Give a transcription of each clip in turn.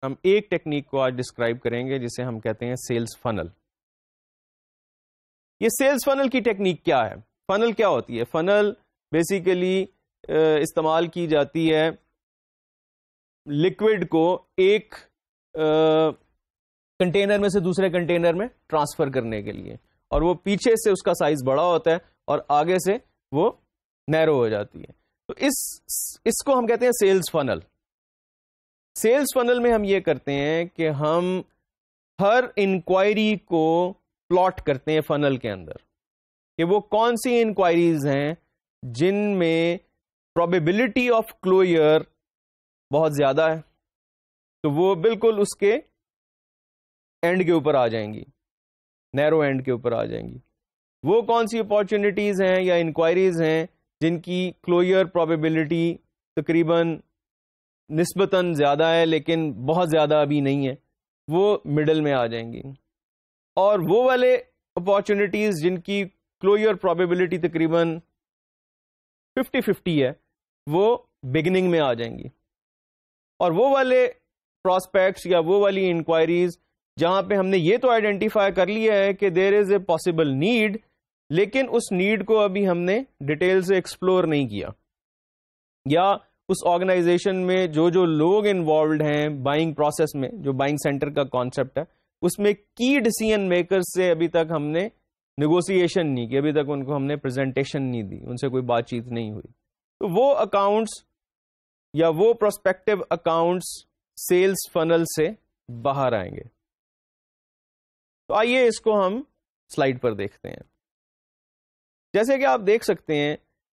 ہم ایک ٹیکنیک کو آج ڈسکرائب کریں گے جسے ہم کہتے ہیں سیلز فنل. یہ سیلز فنل کی ٹیکنیک کیا ہے؟ فنل کیا ہوتی ہے؟ فنل بیسیکلی استعمال کی جاتی ہے لکوڈ کو ایک کنٹینر میں سے دوسرے کنٹینر میں ٹرانسفر کرنے کے لیے, اور وہ پیچھے سے اس کا سائز بڑا ہوتا ہے اور آگے سے وہ نیرو ہو جاتی ہے. تو اس کو ہم کہتے ہیں سیلز فنل. سیلز فنل میں ہم یہ کرتے ہیں کہ ہم ہر انکوائری کو پلاٹ کرتے ہیں فنل کے اندر, کہ وہ کون سی انکوائریز ہیں جن میں پروبیبلٹی آف کلوئر بہت زیادہ ہے, تو وہ بالکل اس کے اینڈ کے اوپر آ جائیں گی, نیرو اینڈ کے اوپر آ جائیں گی. وہ کون سی اپارچونیٹیز ہیں یا انکوائریز ہیں جن کی کلوئر پروبیبلٹی تقریباً نسبتاً زیادہ ہے لیکن بہت زیادہ ابھی نہیں ہے, وہ مڈل میں آ جائیں گی. اور وہ والے اپارچونیٹیز جن کی کلوئر پروبیبلٹی تقریباً 50-50 ہے, وہ بگننگ میں آ جائیں گی. اور وہ والے پراسپیکٹس یا وہ والی انکوائریز جہاں پہ ہم نے یہ تو آئیڈینٹیفائی کر لیا ہے کہ دیر از اے پاسبل نیڈ, لیکن اس نیڈ کو ابھی ہم نے ڈیٹیل سے ایکسپلور نہیں کیا, یا اس آرگنائزیشن میں جو لوگ انوالوڈ ہیں بائنگ پروسیس میں, جو بائنگ سینٹر کا کانسیپٹ ہے, اس میں کی ڈیسیژن میکر سے ابھی تک ہم نے نیگوسیشن نہیں کی, ابھی تک ان کو ہم نے پریزنٹیشن نہیں دی, ان سے کوئی بات چیت نہیں ہوئی. تو وہ اکاؤنٹس یا وہ پروسپیکٹو اکاؤنٹس سیلز فنل سے باہر آئیں گے. تو آئیے اس کو ہم سلائیڈ پر دیکھتے ہیں. جیسے کہ آپ دیکھ سکتے ہیں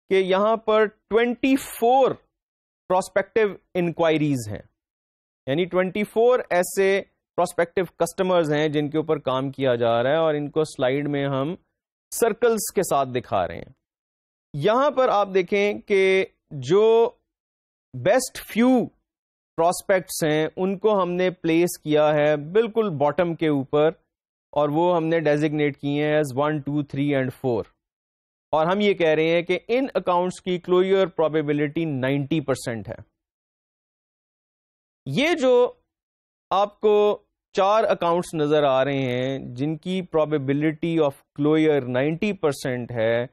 کہ یہاں پر 24 پراسپیکٹو انکوائریز ہیں, یعنی 24 ایسے پراسپیکٹو کسٹمرز ہیں جن کے اوپر کام کیا جا رہا ہے, اور ان کو سلائیڈ میں ہم سرکلز کے ساتھ دکھا رہے ہیں. یہاں پر آپ دیکھیں کہ جو بیسٹ فیو پراسپیکٹس ہیں ان کو ہم نے پلیس کیا ہے بالکل باٹم کے اوپر, اور وہ ہم نے ڈیزگنیٹ کیے ہیں ایز 1, 2, 3 and 4. اور ہم یہ کہہ رہے ہیں کہ ان اکاؤنٹس کی کلوئر پروبیبلٹی 90% ہے. یہ جو آپ کو 4 اکاؤنٹس نظر آ رہے ہیں جن کی پروبیبلٹی آف کلوئر 90% ہے,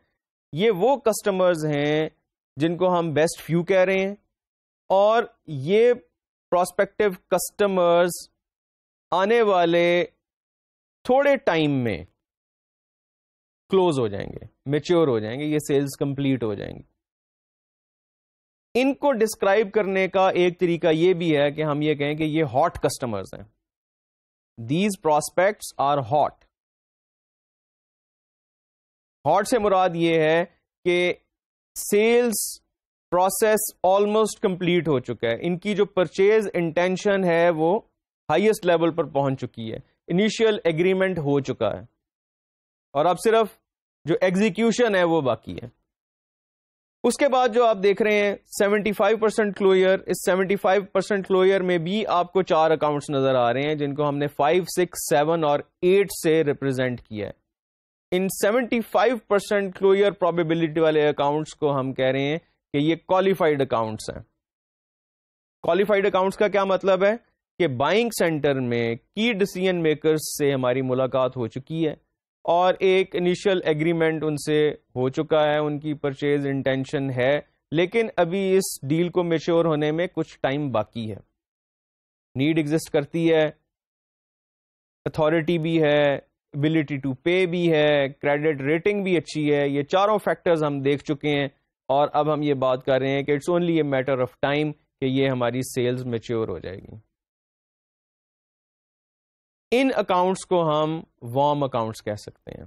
یہ وہ کسٹمرز ہیں جن کو ہم بیسٹ فیو کہہ رہے ہیں, اور یہ پراسپیکٹو کسٹمرز آنے والے تھوڑے ٹائم میں کلوز ہو جائیں گے, میچور ہو جائیں گے, یہ سیلز کمپلیٹ ہو جائیں گی. ان کو ڈسکرائب کرنے کا ایک طریقہ یہ بھی ہے کہ ہم یہ کہیں کہ یہ ہاٹ کسٹمرز ہیں. These prospects are hot. Hot سے مراد یہ ہے کہ سیلز پروسیس آلموسٹ کمپلیٹ ہو چکا ہے, ان کی جو پرچیز انٹینشن ہے وہ ہائیسٹ لیول پر پہنچ چکی ہے, انیشیل ایگریمنٹ ہو چکا ہے, اور اب صرف جو ایگزیکیوشن ہے وہ باقی ہے. اس کے بعد جو آپ دیکھ رہے ہیں 75% کلوئر, اس 75% کلوئر میں بھی آپ کو 4 اکاؤنٹس نظر آ رہے ہیں جن کو ہم نے 5, 6, 7 اور 8 سے ریپرزینٹ کیا ہے. ان 75% کلوئر پروبیبلٹی والے اکاؤنٹس کو ہم کہہ رہے ہیں کہ یہ کوالیفائڈ اکاؤنٹس ہیں. کوالیفائڈ اکاؤنٹس کا کیا مطلب ہے کہ بائنگ سینٹر میں کی ڈیسیژن میکرز سے ہماری ملاقات ہو چکی ہے, اور ایک انیشل ایگریمنٹ ان سے ہو چکا ہے, ان کی پرچیز انٹینشن ہے, لیکن ابھی اس ڈیل کو میچور ہونے میں کچھ ٹائم باقی ہے. نیڈ ایگزسٹ کرتی ہے, اتھارٹی بھی ہے, ابلٹی ٹو پے بھی ہے, کریڈٹ ریٹنگ بھی اچھی ہے. یہ چاروں فیکٹرز ہم دیکھ چکے ہیں, اور اب ہم یہ بات کر رہے ہیں کہ it's only a matter of time کہ یہ ہماری سیلز میچور ہو جائے گی. ان اکاؤنٹس کو ہم وارم اکاؤنٹس کہہ سکتے ہیں.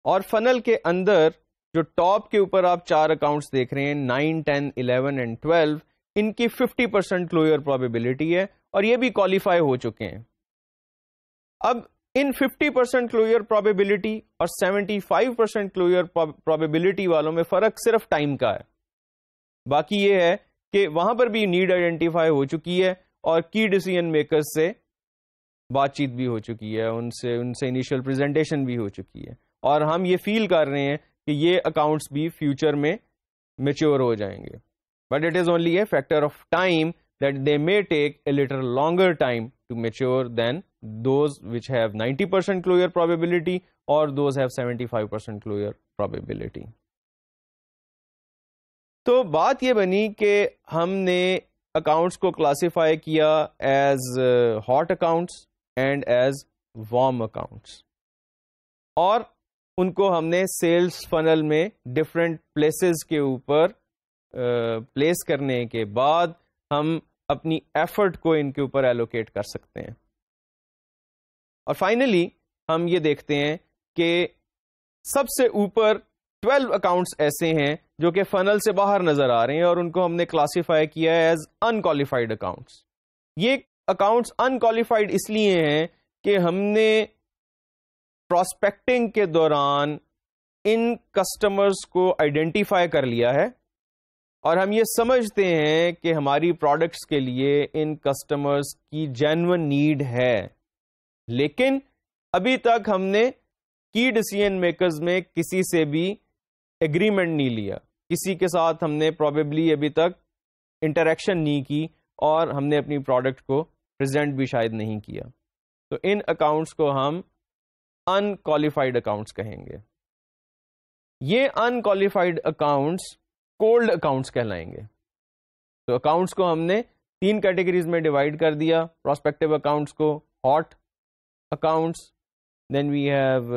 اور فنل کے اندر جو ٹاپ کے اوپر آپ 4 اکاؤنٹس دیکھ رہے ہیں 9, 10, 11 and 12, ان کی 50% کلوئر پروبیبلٹی ہے, اور یہ بھی کوالیفائی ہو چکے ہیں. اب ان 50% کلوئر پروبیبلٹی اور 75% کلوئر پروبیبلٹی والوں میں فرق صرف ٹائم کا ہے. باقی یہ ہے کہ وہاں پر بھی نیڈ آئیڈینٹیفائی ہو چکی ہے, اور کی ڈیسیژن میکرز سے بات چیت بھی ہو چکی ہے, ان سے انیشیل پریزنٹیشن بھی ہو چکی ہے, اور ہم یہ فیل کر رہے ہیں کہ یہ اکاؤنٹس بھی فیوچر میں میچور ہو جائیں گے. But it is only a factor of time that they may take a little longer time to mature than those which have 90% closure probability or those have 75% closure probability. تو بات یہ بنی کہ ہم نے اکاؤنٹس کو کلاسیفائی کیا as hot accounts and as warm accounts, اور ان کو ہم نے سیلز فنل میں ڈفرینٹ پلیسز کے اوپر پلیس کرنے کے بعد ہم اپنی ایفرٹ کو ان کے اوپر ایلوکیٹ کر سکتے ہیں. اور فائنلی ہم یہ دیکھتے ہیں کہ سب سے اوپر 12 اکاؤنٹس ایسے ہیں جو کہ فنل سے باہر نظر آ رہے ہیں، اور ان کو ہم نے کلاسیفائی کیا ہے ایز انکوالیفائڈ اکاؤنٹس. یہ اکاؤنٹس انکوالیفائڈ اس لیے ہیں کہ ہم نے پراسپیکٹنگ کے دوران ان کسٹمرز کو آئیڈینٹیفائی کر لیا ہے، اور ہم یہ سمجھتے ہیں کہ ہماری پروڈکٹس کے لیے ان کسٹمرز کی جینوئن نیڈ ہے، لیکن ابھی تک ہم نے کی ڈیسیژن میکرز میں کسی سے بھی ایگریمنٹ نہیں لیا، کسی کے ساتھ ہم نے پروبیبلی ابھی تک انٹریکشن نہیں کی، اور ہم نے اپنی پروڈکٹ کو پریزنٹ بھی شاید نہیں کیا. تو ان اکاؤنٹس کو ہم انکوالیفائڈ اکاؤنٹس کہیں گے. یہ انکوالیفائڈ اکاؤنٹس کولڈ اکاؤنٹس کہلائیں گے. تو اکاؤنٹس کو ہم نے 3 کیٹیگریز میں ڈیوائڈ کر دیا، پراسپیکٹو اکاؤنٹس کو hot accounts, then we have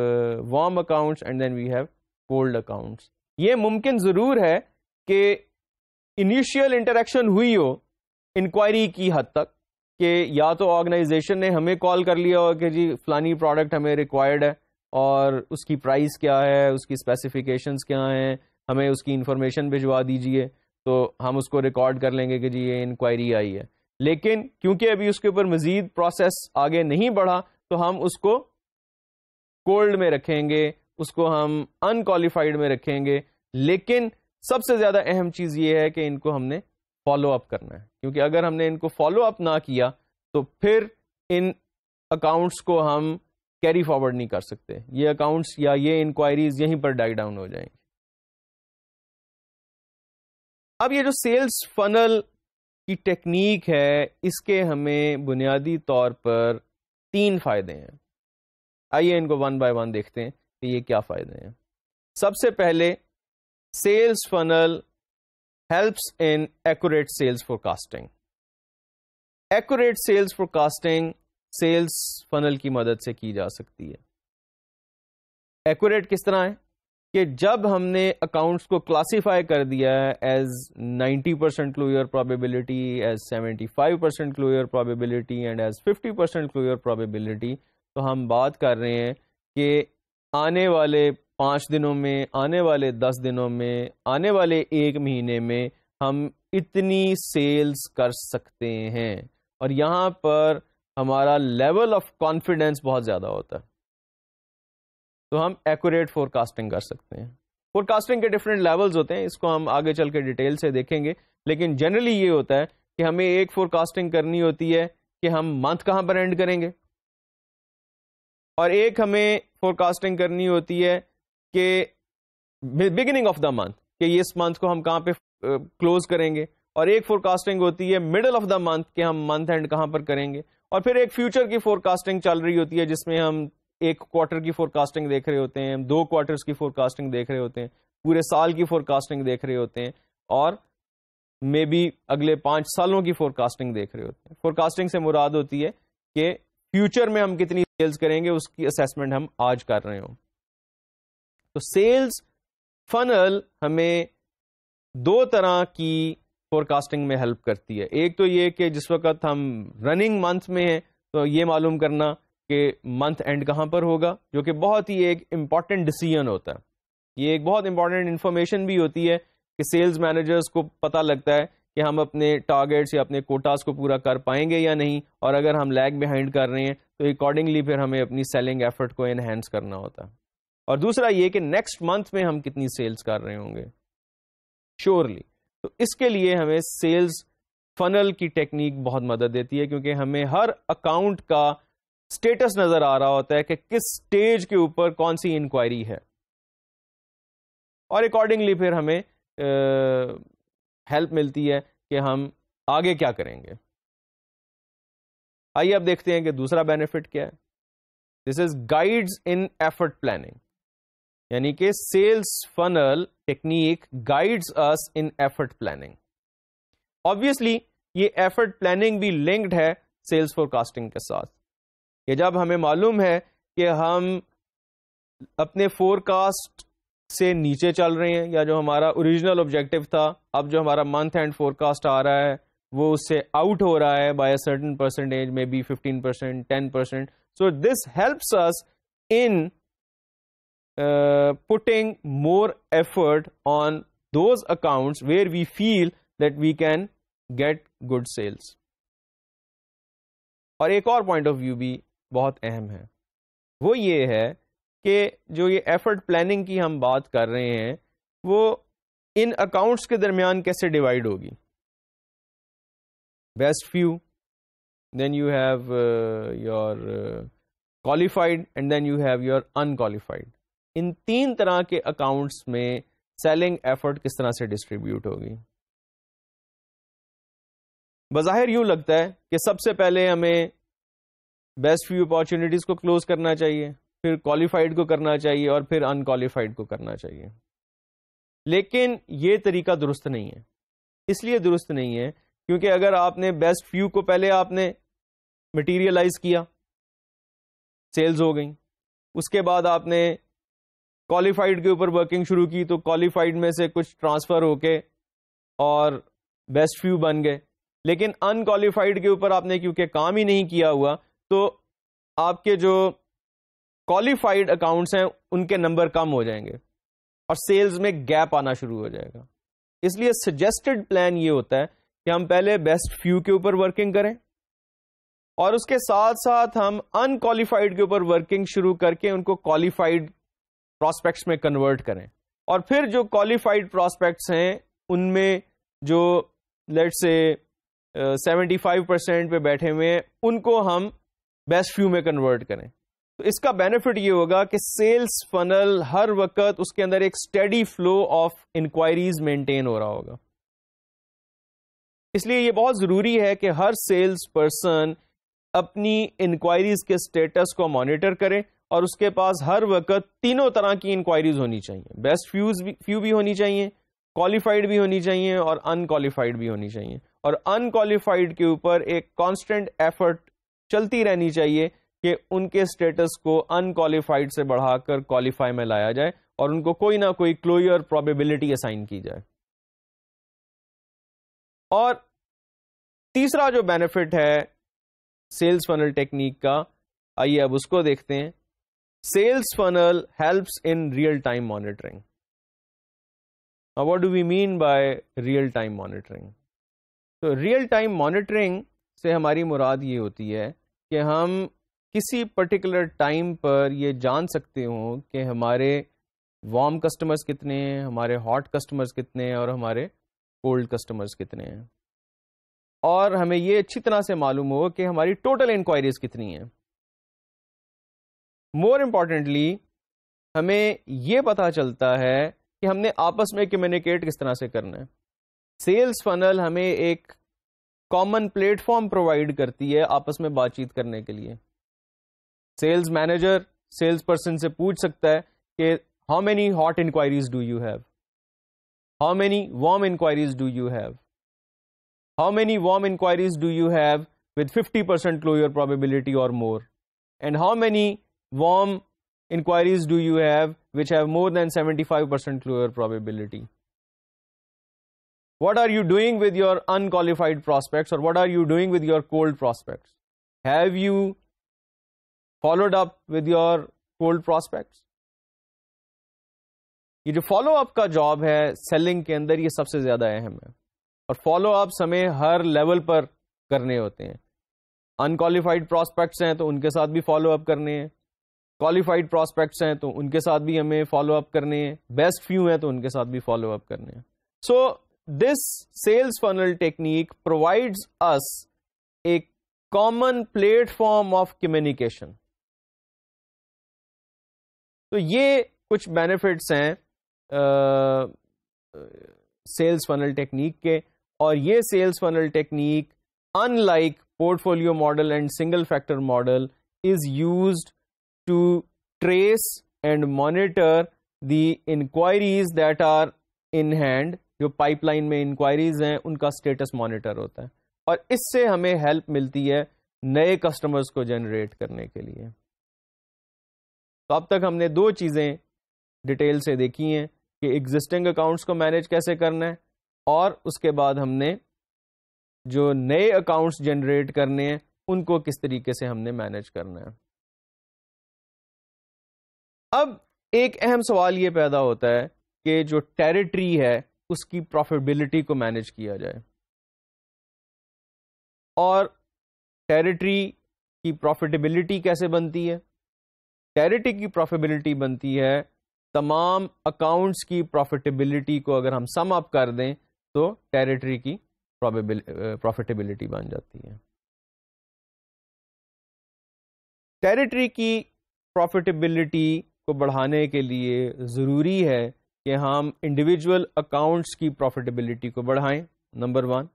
warm accounts, and then we have cold accounts. یہ ممکن ضرور ہے کہ انیشیل انٹریکشن ہوئی ہو انکوائری کی حد تک، کہ یا تو آرگنائزیشن نے ہمیں کال کر لیا ہو کہ جی فلانی پروڈکٹ ہمیں ریکوائرڈ ہے، اور اس کی پرائس کیا ہے، اس کی اسپیسیفیکیشنز کیا ہیں، ہمیں اس کی انفارمیشن بھجوا دیجئے، تو ہم اس کو ریکارڈ کر لیں گے کہ جی یہ انکوائری آئی ہے. لیکن کیونکہ ابھی اس کے اوپر مزید پروسیس آگے نہیں بڑھا، تو ہم اس کو کولڈ میں رکھیں گے، اس کو ہم انکوالیفائڈ میں رکھیں گے. لیکن سب سے زیادہ اہم چیز یہ ہے کہ ان کو ہم نے فالو اپ کرنا ہے، کیونکہ اگر ہم نے ان کو فالو اپ نہ کیا تو پھر ان اکاؤنٹس کو ہم کیری فارورڈ نہیں کر سکتے. یہ اکاؤنٹس یا یہ انکوائریز یہیں پر ڈائی ڈاؤن ہو جائیں گی. اب یہ جو سیلز فنل کی ٹیکنیک ہے، اس کے ہمیں بنیادی طور پر 3 فائدے ہیں. آئیے ان کو 1 بائی 1 دیکھتے ہیں کہ یہ کیا فائدے ہیں. سب سے پہلے sales funnel helps in accurate sales forecasting. Accurate sales forecasting sales funnel کی مدد سے کی جا سکتی ہے. ایکوریٹ کس طرح ہے کہ جب ہم نے اکاؤنٹس کو کلاسیفائی کر دیا ہے as 90% closure probability, as 75% closure probability and as 50% closure probability, تو ہم بات کر رہے ہیں کہ آنے والے 5 دنوں میں، آنے والے 10 دنوں میں، آنے والے 1 مہینے میں ہم اتنی سیلز کر سکتے ہیں. اور یہاں پر ہمارا لیول آف کانفیڈینس بہت زیادہ ہوتا ہے، تو ہم ایکوریٹ فور کاسٹنگ کر سکتے ہیں. فور کاسٹنگ کے ڈفرینٹ لیولز ہوتے ہیں، اس کو ہم آگے چل کے ڈیٹیل سے دیکھیں گے، لیکن جنرلی یہ ہوتا ہے کہ ہمیں ایک فور کاسٹنگ کرنی ہوتی ہے کہ ہم منتھ کہاں پر اینڈ کریں گے، اور ایک ہمیں فور کاسٹنگ کرنی ہوتی ہے کہ بگننگ آف دا منتھ، کہ اس منتھ کو ہم کہاں پہ کلوز کریں گے، اور ایک فور کاسٹنگ ہوتی ہے مڈل آف دا منتھ کہ ہم منتھ اینڈ کہاں پر کریں گے، اور پھر ایک فیوچر کی فور کاسٹنگ چل رہی ہوتی ہے جس میں ہم 1 کوارٹر کی فور کاسٹنگ دیکھ رہے ہوتے ہیں، ہم 2 کوارٹرز کی فور کاسٹنگ دیکھ رہے ہوتے ہیں، پورے سال کی فور کاسٹنگ دیکھ رہے ہوتے ہیں، اور مے بی اگلے 5 سالوں کی فور کاسٹنگ دیکھ رہے ہوتے ہیں. فور کاسٹنگ سے مراد ہوتی ہے کہ فیوچر میں ہم کتنی سیلز کریں گے، اس کی اسیسمنٹ ہم آج کر رہے ہوں. تو سیلز فنل ہمیں 2 طرح کی فور کاسٹنگ میں ہیلپ کرتی ہے. ایک تو یہ کہ جس وقت ہم رننگ منتھ میں ہیں تو یہ معلوم کرنا کہ منتھ اینڈ کہاں پر ہوگا، جو کہ بہت ہی ایک امپورٹنٹ ڈیسیژن ہوتا ہے. یہ ایک بہت امپورٹنٹ انفارمیشن بھی ہوتی ہے کہ سیلز مینیجرز کو پتہ لگتا ہے کہ ہم اپنے ٹارگیٹس یا اپنے کوٹاز کو پورا کر پائیں گے یا نہیں، اور اگر ہم لیگ بیہائنڈ کر رہے ہیں تو اکارڈنگلی پھر ہمیں اپنی سیلنگ ایفرٹ کو انہینس کرنا ہوتا ہے. اور دوسرا یہ کہ نیکسٹ منتھ میں ہم کتنی سیلز کر رہے ہوں گے شیورلی. تو اس کے لیے ہمیں سیلز فنل کی ٹیکنیک بہت مدد دیتی ہے، کیونکہ ہمیں ہر اکاؤنٹ کا اسٹیٹس نظر آ رہا ہوتا ہے کہ کس سٹیج کے اوپر کون سی انکوائری ہے، اور اکارڈنگلی پھر ہمیں ہیلپ ملتی ہے کہ ہم آگے کیا کریں گے. آئیے اب دیکھتے ہیں کہ دوسرا بینیفٹ کیا ہے. دس از گائیڈز ان ایفرٹ پلاننگ, یعنی کہ سیلز فنل ٹیکنیک گائیڈز اس ان ایفرٹ پلاننگ. آبویسلی یہ ایفرٹ پلاننگ بھی لنکڈ ہے سیلز فور کاسٹنگ کے ساتھ, کہ جب ہمیں معلوم ہے کہ ہم اپنے فور کاسٹ سے نیچے چل رہے ہیں, یا جو ہمارا اوریجنل آبجیکٹو تھا, اب جو ہمارا منتھ اینڈ فور کاسٹ آ رہا ہے وہ اس سے آؤٹ ہو رہا ہے by a certain percentage, may be 15%, 10%. So this helps us in putting more effort on those accounts where we feel that we can get good sales. اور ایک اور پوائنٹ آف ویو بھی بہت اہم ہے, وہ یہ ہے کہ جو یہ ایفرٹ پلاننگ کی ہم بات کر رہے ہیں وہ ان اکاؤنٹس کے درمیان کیسے ڈیوائڈ ہوگی. Best few, then you have your qualified, and then you have your unqualified. ان تین طرح کے اکاؤنٹس میں سیلنگ ایفرٹ کس طرح سے ڈسٹریبیوٹ ہوگی. بظاہر یوں لگتا ہے کہ سب سے پہلے ہمیں بیسٹ فیو اپارچونیٹیز کو کلوز کرنا چاہیے, پھر کوالیفائڈ کو کرنا چاہیے, اور پھر انکوالیفائڈ کو کرنا چاہیے. لیکن یہ طریقہ درست نہیں ہے. اس لیے درست نہیں ہے کیونکہ اگر آپ نے بیسٹ فیو کو پہلے آپ نے مٹیریلائز کیا, سیلز ہو گئیں, اس کے بعد آپ نے کوالیفائڈ کے اوپر ورکنگ شروع کی, تو کوالیفائڈ میں سے کچھ ٹرانسفر ہو کے اور بیسٹ فیو بن گئے. لیکن ان کوالیفائڈ کے اوپر آپ نے کیونکہ کام ہی نہیں کیا ہوا, تو آپ کے جو کوالیفائڈ اکاؤنٹس ہیں ان کے نمبر کم ہو جائیں گے اور سیلز میں گیپ آنا شروع ہو جائے گا. اس لیے سجیسٹڈ پلان یہ ہوتا ہے کہ ہم پہلے بیسٹ فیو کے اوپر ورکنگ کریں, اور اس کے ساتھ ساتھ ہم ان کوالیفائڈ کے اوپر ورکنگ شروع کر کے ان کو کوالیفائڈ پراسپیکٹس میں کنورٹ کریں, اور پھر جو کوالیفائڈ پراسپیکٹس ہیں ان میں جو لیٹ سے 75% پہ بیٹھے ہوئے ہیں ان کو ہم بیسٹ فیو میں کنورٹ کریں. تو اس کا بینیفٹ یہ ہوگا کہ سیلز فنل ہر وقت اس کے اندر ایک steady flow of inquiries maintain ہو رہا ہوگا. اس لیے یہ بہت ضروری ہے کہ ہر سیلز پرسن اپنی انکوائریز کے سٹیٹس کو مانیٹر کرے, اور اس کے پاس ہر وقت تینوں طرح کی انکوائریز ہونی چاہیے. بیسٹ فیو بھی ہونی چاہیے, کوالیفائڈ بھی ہونی چاہیے, اور ان کوالیفائڈ بھی ہونی چاہیے. اور ان کوالیفائڈ کے اوپر ایک کانسٹنٹ ایفرٹ چلتی رہنی چاہیے کہ ان کے سٹیٹس کو ان کوالیفائڈ سے بڑھا کر کوالیفائی میں لایا جائے, اور ان کو کوئی نہ کوئی کلوئر پروبیبلٹی اسائن کی جائے. اور تیسرا جو بینیفٹ ہے سیلز فنل ٹیکنیک کا, آئیے اب اس کو دیکھتے ہیں. Sales funnel helps in real time monitoring. What do we mean by real time monitoring? تو ریئل ٹائم مانیٹرنگ سے ہماری مراد یہ ہوتی ہے کہ ہم کسی پرٹیکولر ٹائم پر یہ جان سکتے ہوں کہ ہمارے وارم کسٹمرز کتنے ہیں, ہمارے ہاٹ کسٹمرز کتنے ہیں, اور ہمارے کولڈ کسٹمرز کتنے ہیں, اور ہمیں یہ اچھی طرح سے معلوم ہو کہ ہماری ٹوٹل انکوائریز کتنی ہیں. مور امپورٹنٹلی ہمیں یہ پتا چلتا ہے کہ ہم نے آپس میں کمیونیکیٹ کس طرح سے کرنا ہے. سیلز فنل ہمیں ایک کامن پلیٹ فارم پرووائڈ کرتی ہے آپس میں بات چیت کرنے کے لیے. سیلز مینیجر سیلز پرسن سے پوچھ سکتا ہے کہ how many hot inquiries do you have, how many warm inquiries do you have, how many warm inquiries do you have with 50% closure probability or more, and how many warm inquiries do you have which have more than 75% closure probability? What are you doing with your unqualified prospects, or what are you doing with your cold prospects? Have you followed up with your cold prospects? یہ جو follow up کا job ہے selling کے اندر یہ سب سے زیادہ اہم ہے, اور فالو اپس ہمیں ہر لیول پر کرنے ہوتے ہیں. ان کوالیفائڈ پراسپیکٹس ہیں تو ان کے ساتھ بھی فالو اپ کرنے ہیں, کوالیفائڈ پراسپیکٹس ہیں تو ان کے ساتھ بھی ہمیں فالو اپ کرنے ہیں, بیسٹ فیو ہیں تو ان کے ساتھ بھی فالو اپ کرنے ہیں. So this sales funnel technique provides us a common platform of communication. تو یہ کچھ بینیفٹس ہیں سیلز فنل ٹیکنیک کے. اور یہ sales funnel technique in like portfolio model and single factor model is used to trace and monitor the inquiries that are in hand. جو pipeline میں inquiries ہیں ان کا اسٹیٹس مانیٹر ہوتا ہے, اور اس سے ہمیں ہیلپ ملتی ہے نئے کسٹمرز کو جنریٹ کرنے کے لیے. تو اب تک ہم نے دو چیزیں ڈیٹیل سے دیکھی ہیں کہ ایگزسٹنگ اکاؤنٹس کو مینیج کیسے کرنا ہے, اور اس کے بعد ہم نے جو نئے اکاؤنٹس جنریٹ کرنے ہیں ان کو کس طریقے سے ہم نے مینیج کرنا ہے. اب ایک اہم سوال یہ پیدا ہوتا ہے کہ جو ٹیریٹری ہے اس کی پروفیٹیبلٹی کو مینیج کیا جائے, اور ٹیریٹری کی پروفیٹیبلٹی کیسے بنتی ہے؟ ٹیریٹری کی پروفیٹیبلٹی بنتی ہے تمام اکاؤنٹس کی پروفیٹیبلٹی کو اگر ہم سم اپ کر دیں تو ٹیریٹری کی پروفیٹیبلٹی بن جاتی ہے. ٹیریٹری کی پروفیٹیبلٹی کو بڑھانے کے لیے ضروری ہے کہ ہم انڈیویجول اکاؤنٹس کی پروفیٹیبلٹی کو بڑھائیں, نمبر 1.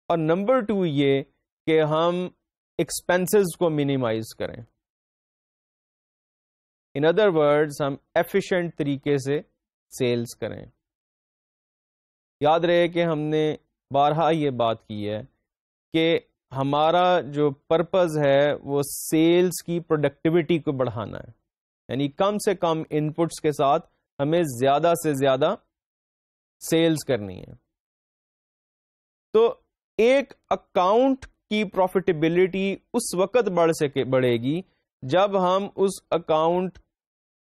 اور نمبر 2 یہ کہ ہم ایکسپینسز کو منیمائز کریں. ان ادر ورڈز ہم ایفیشینٹ طریقے سے سیلز کریں. یاد رہے کہ ہم نے بارہا یہ بات کی ہے کہ ہمارا جو پرپز ہے وہ سیلز کی پروڈکٹیوٹی کو بڑھانا ہے, یعنی کم سے کم ان پٹس کے ساتھ ہمیں زیادہ سے زیادہ سیلز کرنی ہے. تو ایک اکاؤنٹ کی پروفیٹیبلٹی اس وقت بڑھے گی جب ہم اس اکاؤنٹ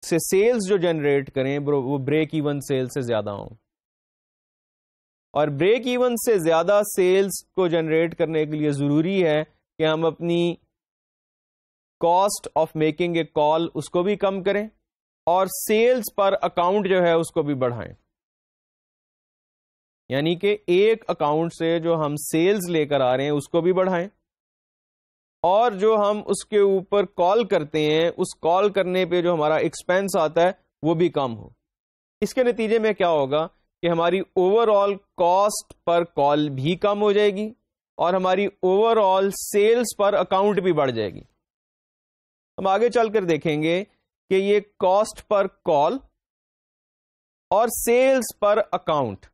سے سیلز جو جنریٹ کریں وہ بریک ایون سیل سے زیادہ ہوں. اور بریک ایون سے زیادہ سیلز کو جنریٹ کرنے کے لیے ضروری ہے کہ ہم اپنی کاسٹ آف میکنگ اے کال اس کو بھی کم کریں, اور سیلز پر اکاؤنٹ جو ہے اس کو بھی بڑھائیں. یعنی کہ ایک اکاؤنٹ سے جو ہم سیلز لے کر آ رہے ہیں اس کو بھی بڑھائیں, اور جو ہم اس کے اوپر کال کرتے ہیں اس کال کرنے پہ جو ہمارا ایکسپینس آتا ہے وہ بھی کم ہو. اس کے نتیجے میں کیا ہوگا کہ ہماری اوور آل کاسٹ پر کال بھی کم ہو جائے گی, اور ہماری اوور آل سیلز پر اکاؤنٹ بھی بڑھ جائے گی. ہم آگے چل کر دیکھیں گے کہ یہ کاسٹ پر کال اور سیلز پر اکاؤنٹ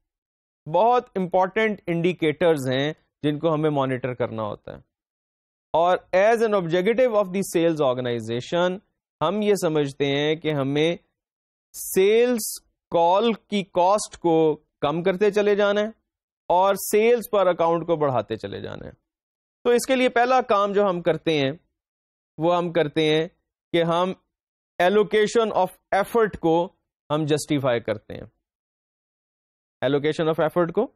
بہت امپورٹنٹ انڈیکیٹرز ہیں جن کو ہمیں مانیٹر کرنا ہوتا ہے. اور as an objective of the sales organisation ہم یہ سمجھتے ہیں کہ ہمیں سیلز کال کی کاسٹ کو کم کرتے چلے جانا ہے اور سیلز پر اکاؤنٹ کو بڑھاتے چلے جانا ہے. تو اس کے لیے پہلا کام جو ہم کرتے ہیں وہ ہم کرتے ہیں کہ ہم ایلوکیشن آف ایفرٹ کو ہم جسٹیفائی کرتے ہیں. ایلوکیشن آف ایفرٹ کو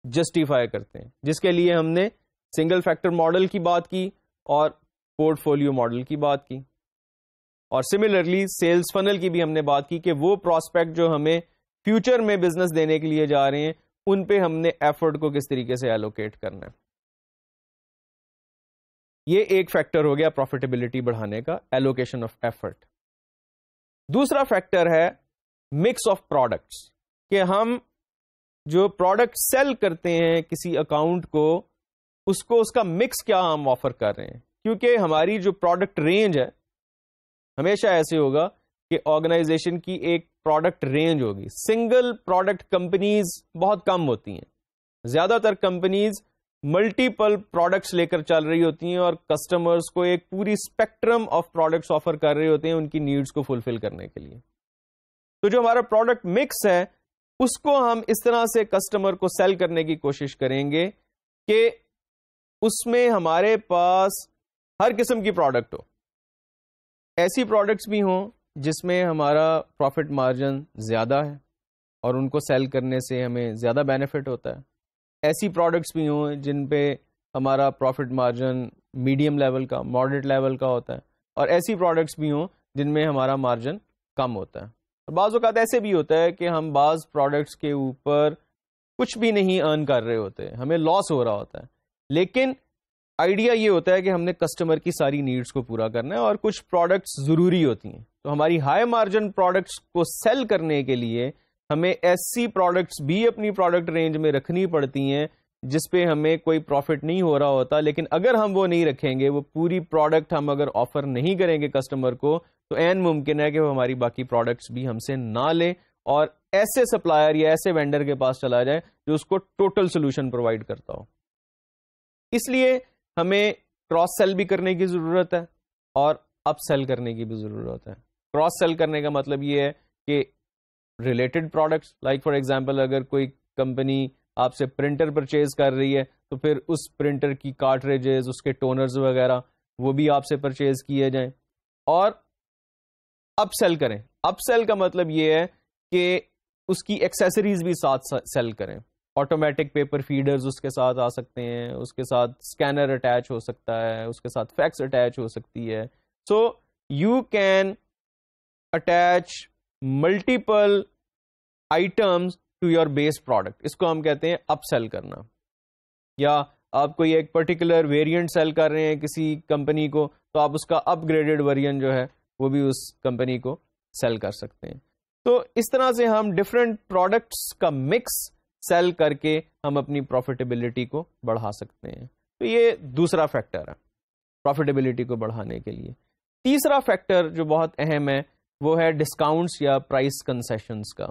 جسٹیفائی کرتے ہیں, جس کے لیے ہم نے سنگل فیکٹر ماڈل کی بات کی اور پورٹ فولیو ماڈل کی بات کی, اور سملرلی سیلز فنل کی بھی ہم نے بات کی کہ وہ پراسپیکٹ جو ہمیں فیوچر میں بزنس دینے کے لیے جا رہے ہیں ان پہ ہم نے ایفرٹ کو کس طریقے سے ایلوکیٹ کرنا ہے. یہ ایک فیکٹر ہو گیا پروفیٹیبلٹی بڑھانے کا, ایلوکیشن آف ایفرٹ. دوسرا فیکٹر ہے مکس آف پروڈکٹس, کہ ہم جو پروڈکٹ سیل کرتے ہیں کسی اکاؤنٹ کو اس کا مکس کیا ہم آفر کر رہے ہیں. کیونکہ ہماری جو پروڈکٹ رینج ہے ہمیشہ ایسے ہوگا کہ آرگنائزیشن کی ایک پروڈکٹ رینج ہوگی. سنگل پروڈکٹ کمپنیز بہت کم ہوتی ہیں, زیادہ تر کمپنیز ملٹیپل پروڈکٹس لے کر چل رہی ہوتی ہیں اور کسٹمرز کو ایک پوری اسپیکٹرم آف پروڈکٹس آفر کر رہے ہوتے ہیں ان کی نیڈز کو فلفل کرنے کے لیے. تو جو ہمارا پروڈکٹ مکس ہے اس کو ہم اس طرح سے کسٹمر کو سیل کرنے کی کوشش کریں گے کہ اس میں ہمارے پاس ہر قسم کی پروڈکٹ ہو. ایسی پروڈکٹس بھی ہوں جس میں ہمارا پروفٹ مارجن زیادہ ہے اور ان کو سیل کرنے سے ہمیں زیادہ بینیفٹ ہوتا ہے. ایسی پروڈکٹس بھی ہوں جن پہ ہمارا پروفٹ مارجن میڈیم لیول کا, ماڈریٹ لیول کا ہوتا ہے, اور ایسی پروڈکٹس بھی ہوں جن میں ہمارا مارجن کم ہوتا ہے. اور بعض اوقات ایسے بھی ہوتا ہے کہ ہم بعض پروڈکٹس کے اوپر کچھ بھی نہیں ارن کر رہے ہوتے, ہمیں لاس ہو رہا ہوتا ہے, لیکن آئیڈیا یہ ہوتا ہے کہ ہم نے کسٹمر کی ساری نیڈز کو پورا کرنا ہے اور کچھ پروڈکٹس ضروری ہوتی ہیں. تو ہماری ہائی مارجن پروڈکٹس کو سیل کرنے کے لیے ہمیں ایسی پروڈکٹس بھی اپنی پروڈکٹ رینج میں رکھنی پڑتی ہیں جس پہ ہمیں کوئی پروفٹ نہیں ہو رہا ہوتا، لیکن اگر ہم وہ نہیں رکھیں گے، وہ پوری پروڈکٹ ہم اگر آفر نہیں کریں گے کسٹمر کو، تو عین ممکن ہے کہ وہ ہماری باقی پروڈکٹس بھی ہم سے نہ لیں اور ایسے سپلائر یا ایسے وینڈر کے پاس چلا جائے جو اس کو ٹوٹل سولوشن پرووائڈ کرتا ہو. اس لیے ہمیں کراس سیل بھی کرنے کی ضرورت ہے اور اپ سیل کرنے کی بھی ضرورت ہے. کراس سیل کرنے کا مطلب یہ ہے کہ related products, like for example اگر کوئی کمپنی آپ سے پرنٹر پرچیز کر رہی ہے تو پھر اس پرنٹر کی کارٹریجز، اس کے ٹونرز وغیرہ وہ بھی آپ سے پرچیز کیے جائیں. اور اپ سیل کریں. اپ سیل کا مطلب یہ ہے کہ اس کی ایکسیسریز بھی ساتھ سیل کریں. آٹومیٹک پیپر فیڈرز اس کے ساتھ آ سکتے ہیں، اس کے ساتھ اسکینر اٹیچ ہو سکتا ہے، اس کے ساتھ فیکس اٹیچ ہو سکتی ہے. So you can attach multiple items to your base product. اس کو ہم کہتے ہیں اپ سیل کرنا. یا آپ کوئی ایک پرٹیکولر ویریئنٹ سیل کر رہے ہیں کسی کمپنی کو، تو آپ اس کا اپ گریڈڈ ورژن جو ہے وہ بھی اس کمپنی کو سیل کر سکتے ہیں. تو اس طرح سے ہم ڈفرینٹ پروڈکٹس کا مکس سیل کر کے ہم اپنی پروفیٹیبلٹی کو بڑھا سکتے ہیں. تو یہ دوسرا فیکٹر ہے پروفیٹیبلٹی کو بڑھانے کے لیے. تیسرا فیکٹر جو بہت اہم ہے وہ ہے ڈسکاؤنٹس یا پرائس کنسیشنز کا.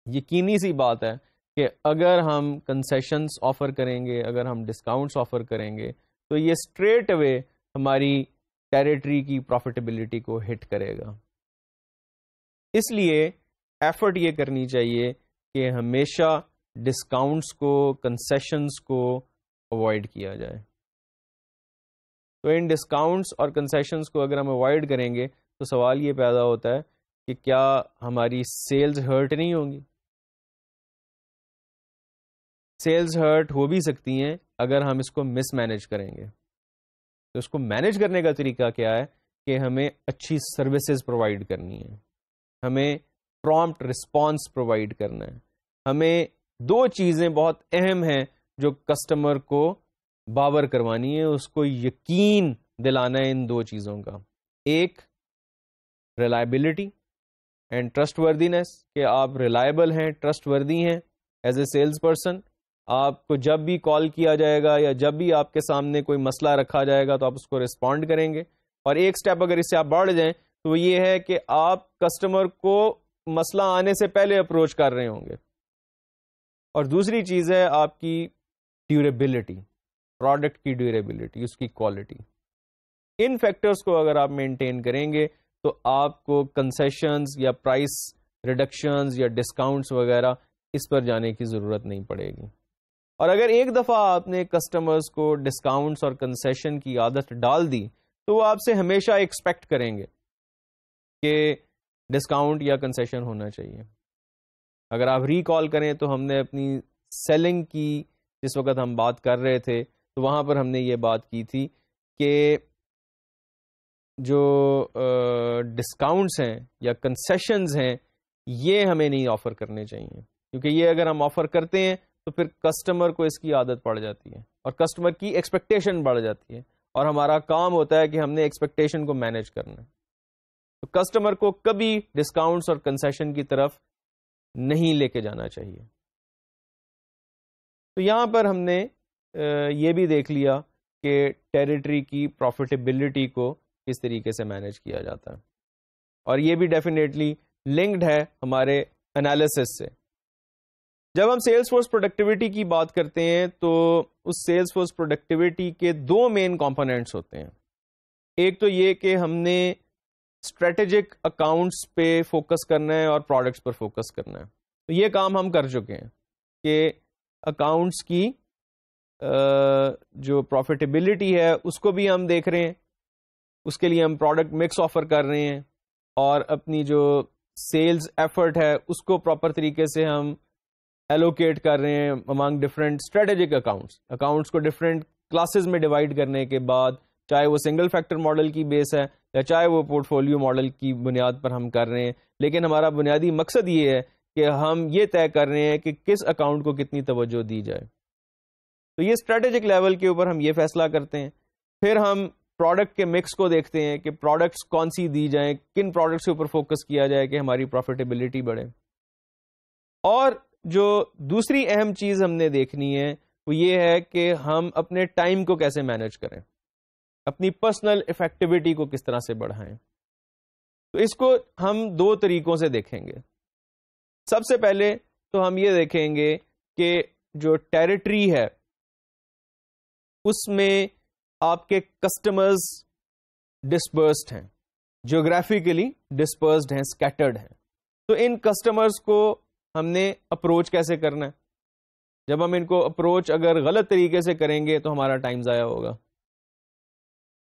یقینی سی بات ہے کہ اگر ہم کنسیشنز آفر کریں گے، اگر ہم ڈسکاؤنٹس آفر کریں گے، تو یہ اسٹریٹ اوے ہماری ٹیریٹری کی پروفیٹیبلٹی کو ہٹ کرے گا. اس لیے ایفرٹ یہ کرنی چاہیے کہ ہمیشہ ڈسکاؤنٹس کو، کنسیشنز کو اوائڈ کیا جائے. تو ان ڈسکاؤنٹس اور کنسیشنز کو اگر ہم اوائڈ کریں گے تو سوال یہ پیدا ہوتا ہے کہ کیا ہماری سیلز ہرٹ نہیں ہوں گی؟ سیلز ہرٹ ہو بھی سکتی ہیں اگر ہم اس کو مس مینج کریں گے. تو اس کو مینج کرنے کا طریقہ کیا ہے کہ ہمیں اچھی سروسز پرووائڈ کرنی ہے، ہمیں پرومپٹ رسپانس پرووائڈ کرنا ہے. ہمیں دو چیزیں بہت اہم ہیں جو کسٹمر کو باور کروانی ہے، اس کو یقین دلانا ہے ان دو چیزوں کا. ایک ریلائبلٹی اینڈ ٹرسٹ وردینس، کہ آپ ریلائبل ہیں، ٹرسٹ وردی ہیں ایز اے سیلز پرسن. آپ کو جب بھی کال کیا جائے گا یا جب بھی آپ کے سامنے کوئی مسئلہ رکھا جائے گا تو آپ اس کو رسپونڈ کریں گے. اور ایک سٹیپ اگر اس سے آپ بڑھ جائیں تو وہ یہ ہے کہ آپ کسٹمر کو مسئلہ آنے سے پہلے اپروچ کر رہے ہوں گے. اور دوسری چیز ہے آپ کی ڈیوریبلٹی، پروڈکٹ کی ڈیوریبلٹی، اس کی کوالٹی. ان فیکٹرز کو اگر آپ مینٹین کریں گے تو آپ کو کنسیشنز یا پرائس ریڈکشنز یا ڈسکاؤنٹس وغیرہ اس پر جانے کی ضرورت نہیں پڑے گی. اور اگر ایک دفعہ آپ نے کسٹمرز کو ڈسکاؤنٹس اور کنسیشن کی عادت ڈال دی تو وہ آپ سے ہمیشہ ایکسپیکٹ کریں گے کہ ڈسکاؤنٹ یا کنسیشن ہونا چاہیے. اگر آپ ریکال کریں تو ہم نے اپنی سیلنگ کی جس وقت ہم بات کر رہے تھے تو وہاں پر ہم نے یہ بات کی تھی کہ جو ڈسکاؤنٹس ہیں یا کنسیشنز ہیں یہ ہمیں نہیں آفر کرنے چاہیے، کیونکہ یہ اگر ہم آفر کرتے ہیں تو پھر کسٹمر کو اس کی عادت پڑ جاتی ہے اور کسٹمر کی ایکسپیکٹیشن بڑھ جاتی ہے اور ہمارا کام ہوتا ہے کہ ہم نے ایکسپیکٹیشن کو مینیج کرنا ہے. تو کسٹمر کو کبھی ڈسکاؤنٹس اور کنسیشن کی طرف نہیں لے کے جانا چاہیے. تو یہاں پر ہم نے یہ بھی دیکھ لیا کہ ٹیریٹری کی پروفیٹیبلٹی کو کس طریقے سے مینیج کیا جاتا ہے، اور یہ بھی ڈیفینیٹلی لنکڈ ہے ہمارے انالیسس سے. جب ہم سیلز فورس پروڈکٹیوٹی کی بات کرتے ہیں تو اس سیلز فورس پروڈکٹیوٹی کے دو مین کمپوننٹس ہوتے ہیں. ایک تو یہ کہ ہم نے اسٹریٹجک اکاؤنٹس پہ فوکس کرنا ہے اور پروڈکٹس پر فوکس کرنا ہے. تو یہ کام ہم کر چکے ہیں کہ اکاؤنٹس کی جو پروفیٹیبلٹی ہے اس کو بھی ہم دیکھ رہے ہیں، اس کے لیے ہم پروڈکٹ مکس آفر کر رہے ہیں اور اپنی جو سیلز ایفرٹ ہے اس کو پراپر طریقے سے ہم ایلوکیٹ کر رہے ہیں امانگ ڈفرینٹ اسٹریٹجک اکاؤنٹس کو ڈفرینٹ کلاسز میں ڈیوائڈ کرنے کے بعد، چاہے وہ سنگل فیکٹر ماڈل کی بیس ہے یا چاہے وہ پورٹ فولیو ماڈل کی بنیاد پر ہم کر رہے ہیں. لیکن ہمارا بنیادی مقصد یہ ہے کہ ہم یہ طے کر رہے ہیں کہ کس اکاؤنٹ کو کتنی توجہ دی جائے. تو یہ اسٹریٹجک لیول کے اوپر ہم یہ فیصلہ کرتے ہیں. پھر ہم پروڈکٹ کے مکس کو دیکھتے ہیں کہ پروڈکٹس کون سی دی جائیں، کن پروڈکٹس کے اوپر فوکس کیا جائے کہ ہماری پروفیٹیبلٹی بڑھے. اور جو دوسری اہم چیز ہم نے دیکھنی ہے وہ یہ ہے کہ ہم اپنے ٹائم کو کیسے مینج کریں، اپنی پرسنل افیکٹیوٹی کو کس طرح سے بڑھائیں. تو اس کو ہم دو طریقوں سے دیکھیں گے. سب سے پہلے تو ہم یہ دیکھیں گے کہ جو ٹیریٹری ہے اس میں آپ کے کسٹمرز ڈسپرسڈ ہیں، جیوگرافیکلی ڈسپرسڈ ہیں، اسکیٹرڈ ہیں. تو ان کسٹمرز کو ہم نے اپروچ کیسے کرنا ہے. جب ہم ان کو اپروچ اگر غلط طریقے سے کریں گے تو ہمارا ٹائم ضائع ہوگا،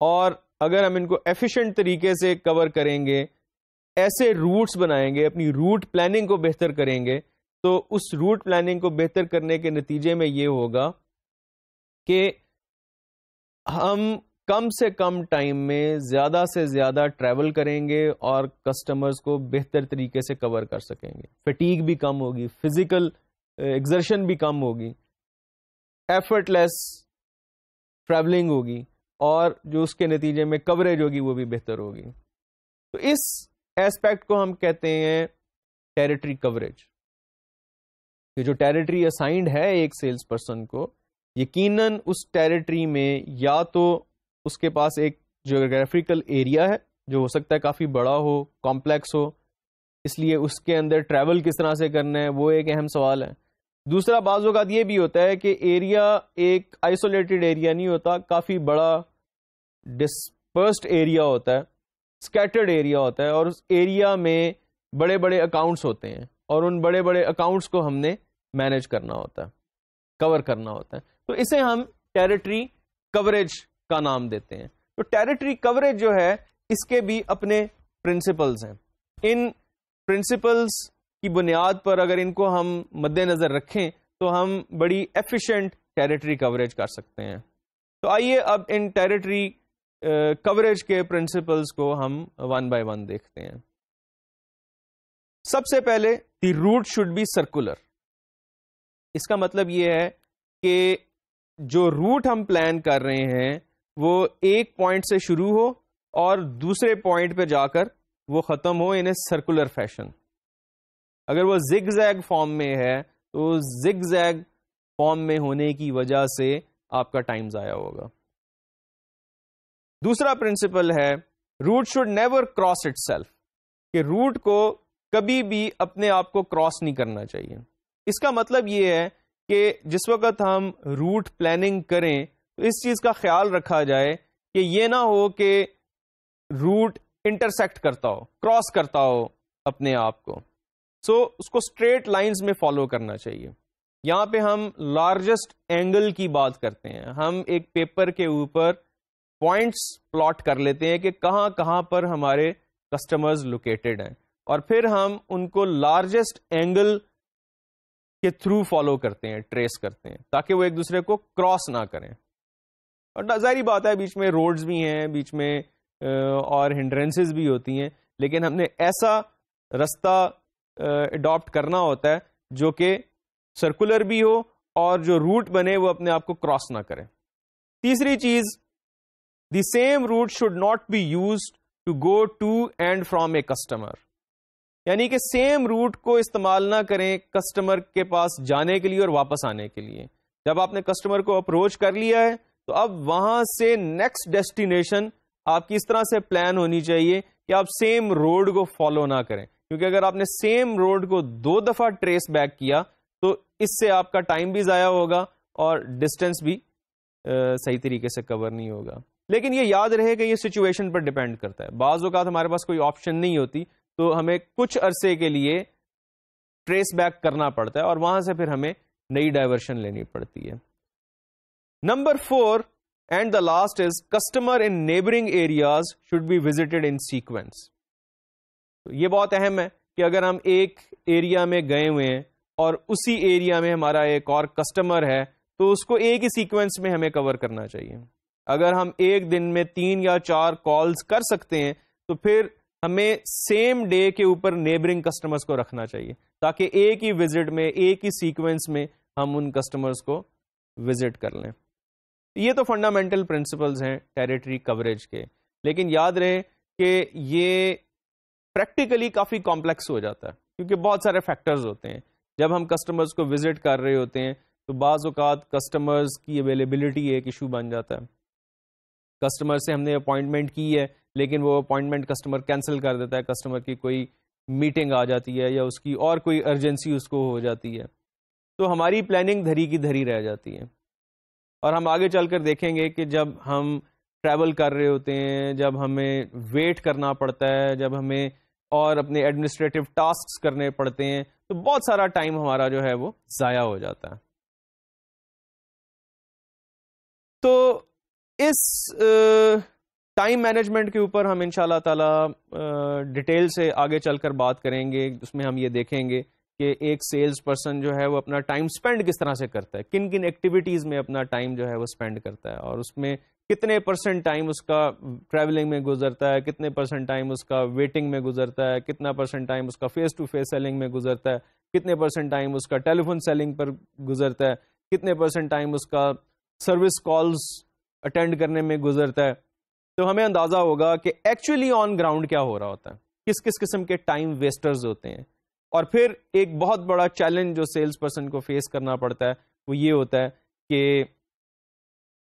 اور اگر ہم ان کو ایفیشینٹ طریقے سے کور کریں گے، ایسے روٹس بنائیں گے، اپنی روٹ پلاننگ کو بہتر کریں گے، تو اس روٹ پلاننگ کو بہتر کرنے کے نتیجے میں یہ ہوگا کہ ہم کم سے کم ٹائم میں زیادہ سے زیادہ ٹریول کریں گے اور کسٹمرز کو بہتر طریقے سے کور کر سکیں گے. فٹیگ بھی کم ہوگی، فزیکل ایگزرشن بھی کم ہوگی، ایفرٹ لیس ٹریولنگ ہوگی، اور جو اس کے نتیجے میں کوریج ہوگی وہ بھی بہتر ہوگی. تو اس ایسپیکٹ کو ہم کہتے ہیں ٹیریٹری کوریج. یہ جو ٹیریٹری اسائنڈ ہے ایک سیلز پرسن کو، یقیناً اس ٹیریٹری میں یا تو اس کے پاس ایک جیوگرافیکل ایریا ہے جو ہو سکتا ہے کافی بڑا ہو، کمپلیکس ہو، اس لیے اس کے اندر ٹریول کس طرح سے کرنا ہے وہ ایک اہم سوال ہے. دوسرا بعض اوقات یہ بھی ہوتا ہے کہ ایریا ایک آئسولیٹڈ ایریا نہیں ہوتا، کافی بڑا ڈسپرسڈ ایریا ہوتا ہے، اسکیٹرڈ ایریا ہوتا ہے، اور اس ایریا میں بڑے بڑے اکاؤنٹس ہوتے ہیں، اور ان بڑے بڑے اکاؤنٹس کو ہم نے مینج کرنا ہوتا ہے، کور کرنا ہوتا ہے. تو اسے ہم ٹیریٹری کوریج کا نام دیتے ہیں. تو ٹیریٹری کوریج جو ہے اس کے بھی اپنے پرنسپلز ہیں. ان پرنسپلز کی بنیاد پر اگر ان کو ہم مد نظر رکھیں تو ہم بڑی ایفیشینٹ ٹیریٹری کوریج کر سکتے ہیں. تو آئیے اب ان ٹیریٹری کوریج کے پرنسپلز کو ہم ون بائی ون دیکھتے ہیں. سب سے پہلے the root should be circular. اس کا مطلب یہ ہے کہ جو روٹ ہم پلان کر رہے ہیں وہ ایک پوائنٹ سے شروع ہو اور دوسرے پوائنٹ پہ جا کر وہ ختم ہو ان اے سرکولر فیشن. اگر وہ زگ زیگ فارم میں ہے تو زگ زیگ فارم میں ہونے کی وجہ سے آپ کا ٹائم ضائع ہوگا. دوسرا پرنسپل ہے route should never cross itself, کہ روٹ کو کبھی بھی اپنے آپ کو کراس نہیں کرنا چاہیے. اس کا مطلب یہ ہے کہ جس وقت ہم روٹ پلاننگ کریں تو اس چیز کا خیال رکھا جائے کہ یہ نہ ہو کہ روٹ انٹرسیکٹ کرتا ہو، کراس کرتا ہو اپنے آپ کو. سو اس کو اسٹریٹ لائنز میں فالو کرنا چاہیے. یہاں پہ ہم لارجسٹ اینگل کی بات کرتے ہیں. ہم ایک پیپر کے اوپر پوائنٹس پلاٹ کر لیتے ہیں کہ کہاں کہاں پر ہمارے کسٹمرز لوکیٹڈ ہیں، اور پھر ہم ان کو لارجسٹ اینگل کے تھرو فالو کرتے ہیں، ٹریس کرتے ہیں، تاکہ وہ ایک دوسرے کو کراس نہ کریں. اور ظاہری بات ہے بیچ میں روڈز بھی ہیں، بیچ میں اور ہنڈرنسز بھی ہوتی ہیں، لیکن ہم نے ایسا رستہ اڈاپٹ کرنا ہوتا ہے جو کہ سرکولر بھی ہو اور جو روٹ بنے وہ اپنے آپ کو کراس نہ کرے. تیسری چیز، the same route should not be used to go to and from a customer. یعنی کہ سیم روٹ کو استعمال نہ کریں کسٹمر کے پاس جانے کے لیے اور واپس آنے کے لیے. جب آپ نے کسٹمر کو اپروچ کر لیا ہے تو اب وہاں سے نیکسٹ ڈیسٹینیشن آپ کی اس طرح سے پلان ہونی چاہیے کہ آپ سیم روڈ کو فالو نہ کریں، کیونکہ اگر آپ نے سیم روڈ کو 2 دفعہ ٹریس بیک کیا تو اس سے آپ کا ٹائم بھی ضائع ہوگا اور ڈسٹینس بھی صحیح طریقے سے کور نہیں ہوگا. لیکن یہ یاد رہے کہ یہ سچویشن پر ڈیپینڈ کرتا ہے. بعض اوقات ہمارے پاس کوئی آپشن نہیں ہوتی تو ہمیں کچھ عرصے کے لیے ٹریس بیک کرنا پڑتا ہے اور وہاں سے پھر ہمیں نئی ڈائیورشن لینی پڑتی ہے. Number 4 and the last is customer in neighbouring areas should be visited in sequence. یہ بہت اہم ہے کہ اگر ہم ایک ایریا میں گئے ہوئے ہیں اور اسی ایریا میں ہمارا ایک اور کسٹمر ہے تو اس کو ایک ہی سیکوینس میں ہمیں کور کرنا چاہیے. اگر ہم ایک دن میں 3 یا 4 کالز کر سکتے ہیں تو پھر ہمیں سیم ڈے کے اوپر نیبرنگ کسٹمرز کو رکھنا چاہیے تاکہ ایک ہی وزٹ میں، ایک ہی سیکوینس میں ہم ان کسٹمرز کو وزٹ کر لیں. یہ تو فنڈامنٹل پرنسپلز ہیں ٹیریٹری کوریج کے، لیکن یاد رہے کہ یہ پریکٹیکلی کافی کمپلیکس ہو جاتا ہے کیونکہ بہت سارے فیکٹرز ہوتے ہیں. جب ہم کسٹمرز کو وزٹ کر رہے ہوتے ہیں تو بعض اوقات کسٹمرز کی اویلیبلٹی ایک ایشو بن جاتا ہے. کسٹمر سے ہم نے اپوائنٹمنٹ کی ہے لیکن وہ اپوائنٹمنٹ کسٹمر کینسل کر دیتا ہے, کسٹمر کی کوئی میٹنگ آ جاتی ہے یا اس کی اور کوئی ارجنسی اس کو ہو جاتی ہے, تو ہماری پلاننگ دھری کی دھری رہ جاتی ہے. اور ہم آگے چل کر دیکھیں گے کہ جب ہم ٹریول کر رہے ہوتے ہیں, جب ہمیں ویٹ کرنا پڑتا ہے, جب ہمیں اور اپنے ایڈمنسٹریٹو ٹاسکس کرنے پڑتے ہیں, تو بہت سارا ٹائم ہمارا جو ہے وہ ضائع ہو جاتا ہے. تو اس ٹائم مینجمنٹ کے اوپر ہم انشاءاللہ تعالی ڈیٹیل سے آگے چل کر بات کریں گے. اس میں ہم یہ دیکھیں گے کہ ایک سیلز پرسن جو ہے وہ اپنا ٹائم سپینڈ کس طرح سے کرتا ہے, کن کن ایکٹیویٹیز میں اپنا ٹائم جو ہے وہ سپینڈ کرتا ہے, اور اس میں کتنے پرسنٹ ٹائم اس کا ٹریولنگ میں گزرتا ہے, کتنے پرسنٹ ٹائم اس کا ویٹنگ میں گزرتا ہے, کتنا پرسنٹ ٹائم اس کا فیس ٹو فیس سیلنگ میں گزرتا ہے, کتنے پرسنٹ ٹائم اس کا ٹیلی فون سیلنگ پر گزرتا ہے, کتنے پرسنٹ ٹائم اس کا سروس کالز اٹینڈ کرنے میں گزرتا ہے. تو ہمیں اندازہ ہوگا کہ ایکچولی آن گراؤنڈ کیا ہو رہا ہوتا ہے, کس کس قسم کے ٹائم ویسٹرز ہوتے ہیں. اور پھر ایک بہت بڑا چیلنج جو سیلز پرسن کو فیس کرنا پڑتا ہے وہ یہ ہوتا ہے کہ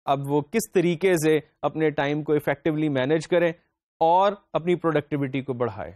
اب وہ کس طریقے سے اپنے ٹائم کو افیکٹولی مینیج کریں اور اپنی پروڈکٹیوٹی کو بڑھائے.